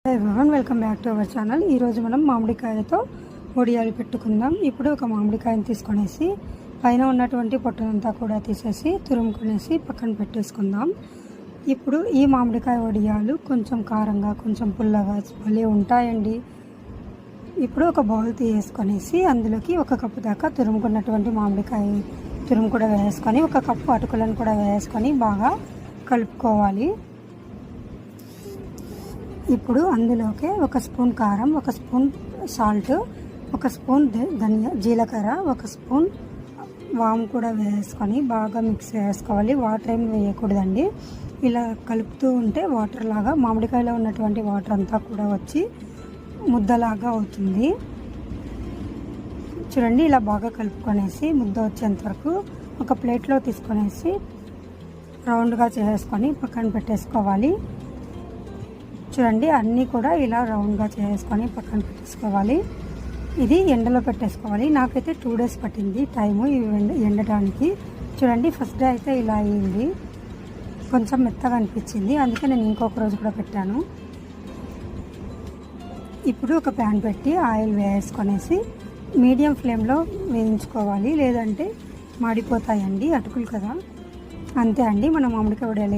Everyone welcome back to our channel. ఈరోజు మనం మామిడికాయతో వడియాలు పెట్టుకుందాం. ఇప్పుడు ఒక మామిడికాయని తీసుకొనేసి పైన ఉన్నటువంటి పొట్టనంతా కూడా తీసేసి తురుముకొనేసి పక్కన పెట్టేసుకుందాం. ఇప్పుడు ఈ మామిడికాయ వడియాలు కొంచెం కారంగా కొంచెం పుల్లగా భలే ఉంటాయండి. ఇప్పుడు ఒక బౌల్ తీసుకొనేసి అందులోకి 1 కప్పు దాకా తురుముకున్నటువంటి మామిడికాయ తురుము కూడా వేసుకొని 1 కప్పు అటుకులను కూడా వేసుకొని బాగా కలుపుకోవాలి. ఇప్పుడు అందులోకి 1 స్పూన్ కారం, 1 స్పూన్ సాల్ట్, 1 స్పూన్ జీలకర్ర, 1 స్పూన్ వాము కూడా వేసుకొని బాగా మిక్స్ చేసుకోవాలి. వాటర్ ఏం వేయకూడదండి. ఇలా కలుపుతూ ఉంటే వాటర్ లాగా మామిడికాయలో ఉన్నటువంటి వాటర్ అంతా కూడా వచ్చి ముద్దలాగా అవుతుంది. చూడండి, ఇలా బాగా కలుపుకొనేసి ముద్ద వచ్చేంత వరకు ఒక ప్లేట్లో తీసుకొనేసి రౌండ్గా చేసుకొని పక్కన పెట్టేసుకోవాలి. చూడండి, అన్నీ కూడా ఇలా రౌండ్గా చేసుకొని పక్కన పెట్టేసుకోవాలి. ఇది ఎండలో పెట్టేసుకోవాలి. నాకైతే 2 డేస్ పట్టింది టైము ఇవి ఎండడానికి. చూడండి, ఫస్ట్ డే అయితే ఇలా అయ్యింది, కొంచెం మెత్తగా అనిపించింది, అందుకే నేను ఇంకొక రోజు కూడా పెట్టాను. ఇప్పుడు ఒక ప్యాన్ పెట్టి ఆయిల్ వేసుకొనేసి మీడియం ఫ్లేమ్లో వేయించుకోవాలి, లేదంటే మాడిపోతాయండి, అటుకులు కదా. అంతే అండి, మన మామిడికాయ వడియాలు